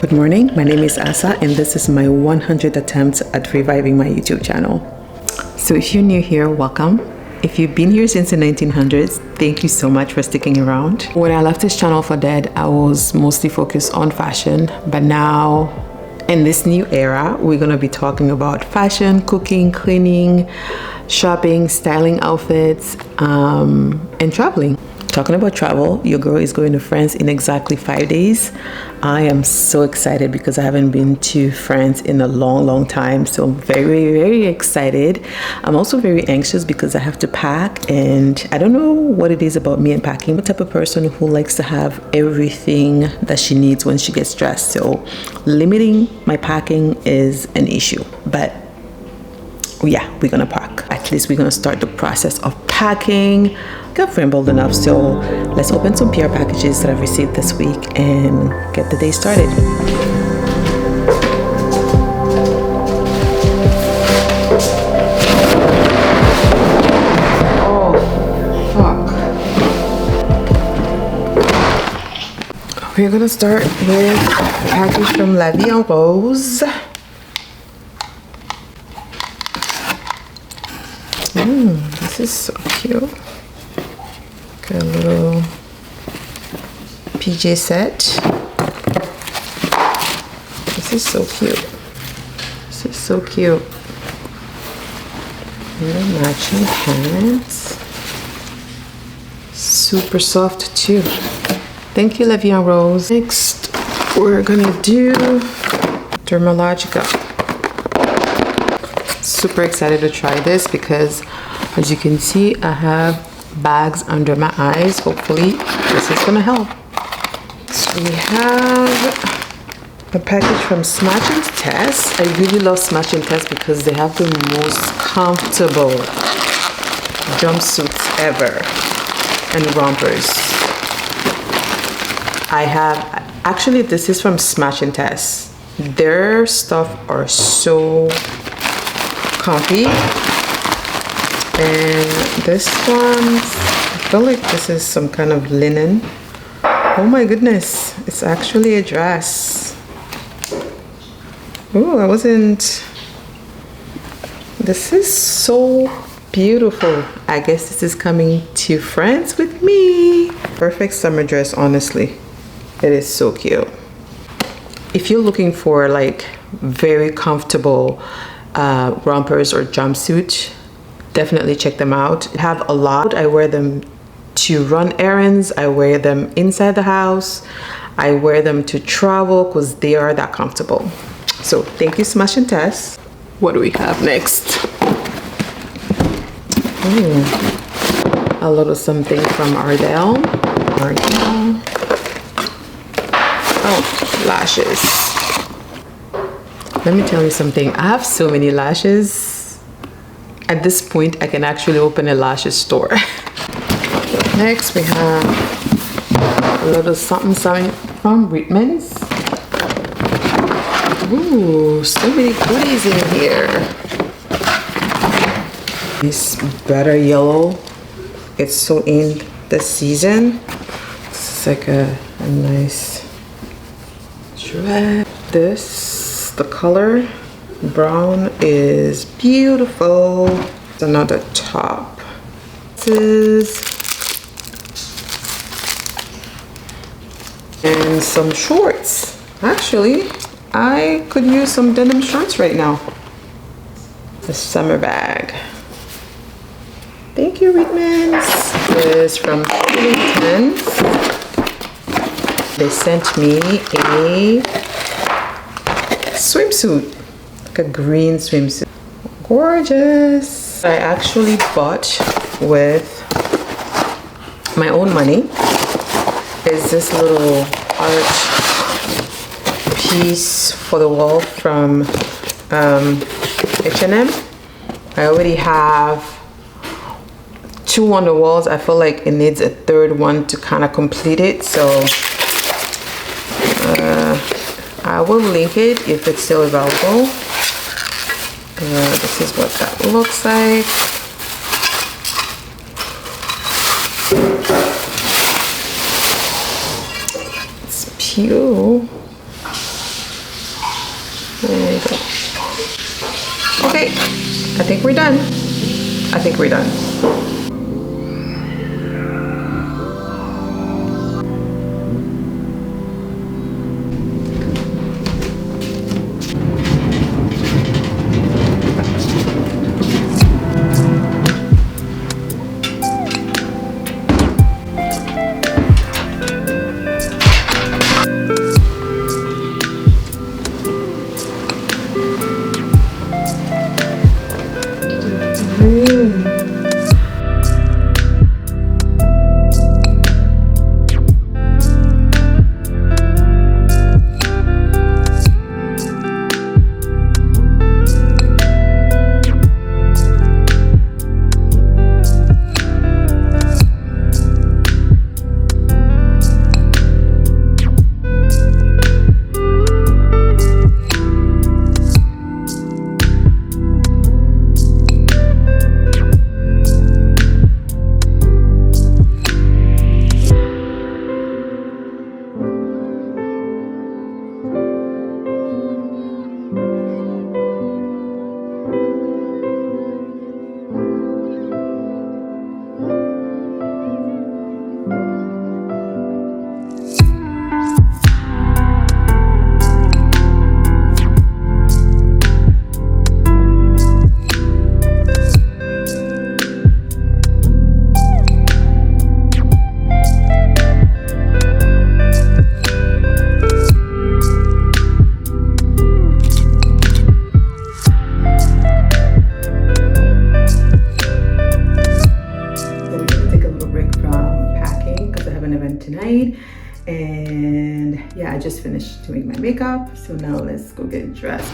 Good morning, my name is Asa and this is my 100 attempts at reviving my YouTube channel. So if you're new here, welcome. If you've been here since the 1900s, thank you so much for sticking around. When I left this channel for dead, I was mostly focused on fashion, but now in this new era, we're gonna be talking about fashion, cooking, cleaning, shopping, styling outfits, and traveling. Talking about travel, your girl is going to France in exactly 5 days. I am so excited because I haven't been to France in a long time. So I'm very excited. I'm also very anxious because I have to pack, and I don't know what it is about me and packing. I'm the type of person who likes to have everything that she needs when she gets dressed. So limiting my packing is an issue, but yeah, we're gonna pack. At least we're gonna start the process of packing. Got rambled enough, so let's open some PR packages that I've received this week and get the day started. Oh, fuck. We're gonna start with a package from La Vie en Rose. This is so cute. Got a little PJ set. This is so cute. This is so cute. Little matching pants. Super soft too. Thank you, La Vie en Rose. Next, we're gonna do Dermalogica. Super excited to try this because, as you can see, I have bags under my eyes. Hopefully this is gonna help. So we have a package from Smash and Test. I really love Smash and Test because they have the most comfortable jumpsuits ever and rompers. I have, actually this is from Smash and Test. Their stuff are so comfy. And this one, I feel like this is some kind of linen. Oh my goodness, it's actually a dress. Oh, I wasn't. This is so beautiful. I guess this is coming to France with me. Perfect summer dress, honestly. It is so cute. If you're looking for like very comfortable rompers or jumpsuit, definitely check them out. I have a lot. I wear them to run errands. I wear them inside the house. I wear them to travel because they are that comfortable. So thank you, Smash and Test. What do we have next? A little something from Ardell. Oh, lashes. Let me tell you something. I have so many lashes. At this point, I can actually open a lashes store. Next, we have a little something from Brightening. Ooh, so many goodies in here. This better yellow. It's so in the season. This is like a nice dress. This, the color brown, is beautiful. It's another top. This is, and some shorts. Actually, I could use some denim shorts right now. The summer bag. Thank you, Reitmans. This is from Wellington. They sent me a swimsuit, like a green swimsuit. gorgeous. I actually bought with my own money is this little art piece for the wall from H&M. I already have 2 on the walls. I feel like it needs a 3rd one to kind of complete it, so I will link it if it's still available. This is what that looks like. It's pure. There you go. Okay, I think we're done. I think we're done. And yeah, I just finished doing my makeup, so now let's go get dressed.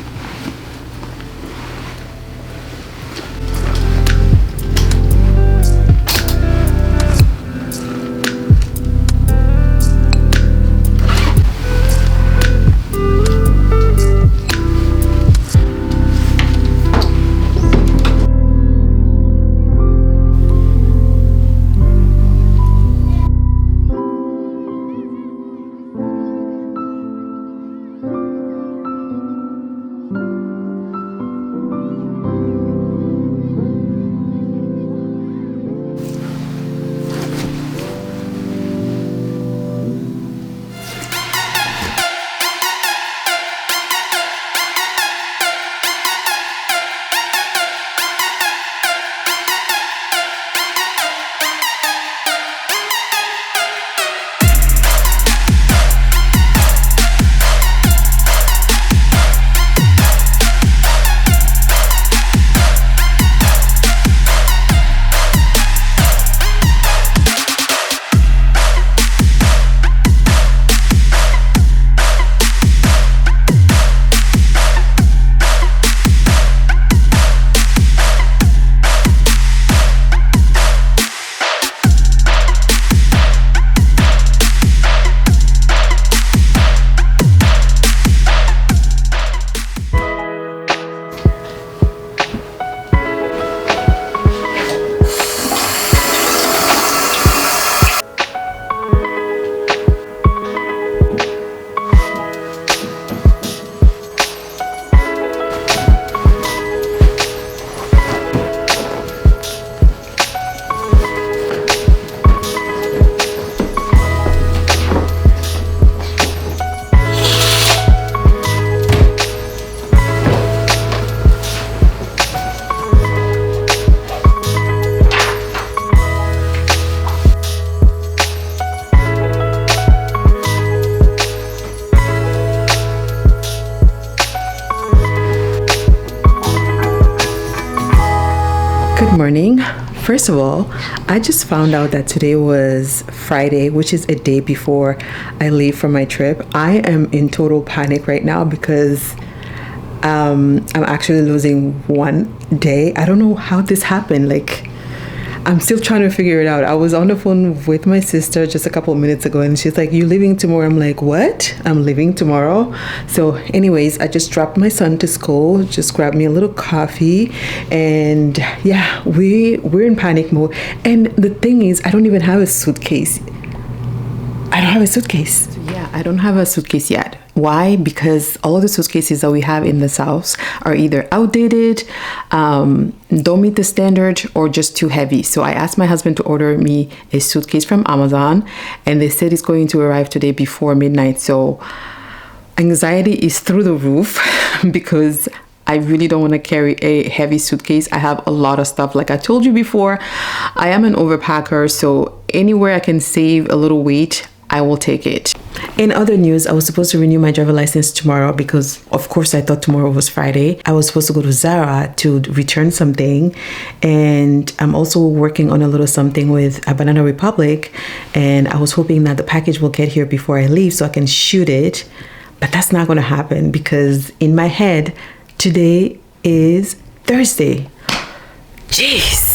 Good morning. First of all, I just found out that today was Friday, which is a day before I leave for my trip. I am in total panic right now because I'm actually losing one day. I don't know how this happened. Like, I'm still trying to figure it out. I was on the phone with my sister just a couple of minutes ago and she's like, "You leaving tomorrow?" I'm like, "What? I'm leaving tomorrow?" So anyways, I just dropped my son to school, just grabbed me a little coffee, and yeah, we're in panic mode. And the thing is, I don't even have a suitcase. I don't have a suitcase. Yeah, I don't have a suitcase yet. Why? Because all of the suitcases that we have in this house are either outdated, don't meet the standard, or just too heavy. So I asked my husband to order me a suitcase from Amazon, and they said it's going to arrive today before midnight. So anxiety is through the roof because I really don't want to carry a heavy suitcase. I have a lot of stuff. Like I told you before, I am an overpacker, so anywhere I can save a little weight, I will take it. In other news, I was supposed to renew my driver license tomorrow because, of course, I thought tomorrow was Friday. I was supposed to go to Zara to return something, and I'm also working on a little something with a Banana Republic, and I was hoping that the package will get here before I leave so I can shoot it, but that's not going to happen because in my head, today is Thursday. Jeez.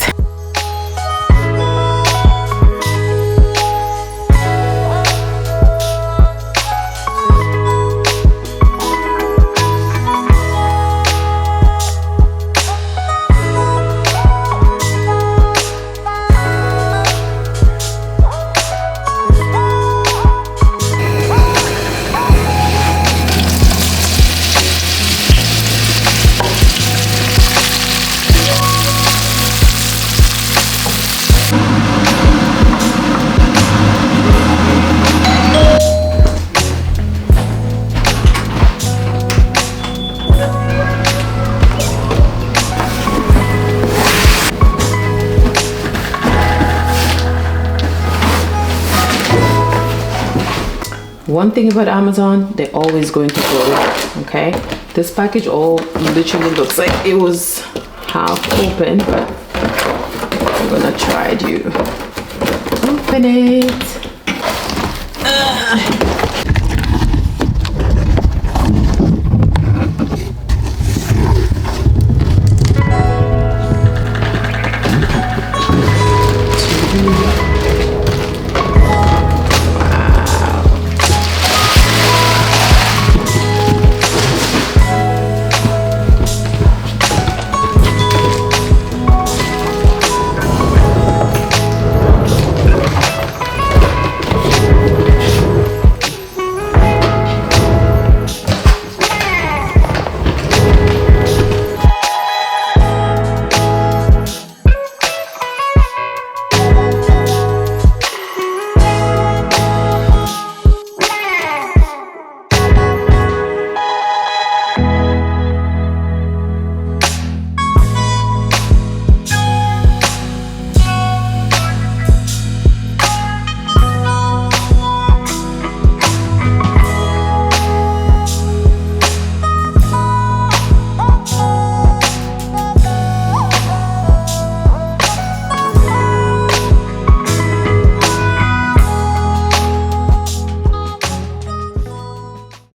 One thing about Amazon, they're always going to blow, okay? This package all literally looks like it was half open, but I'm gonna try to open it.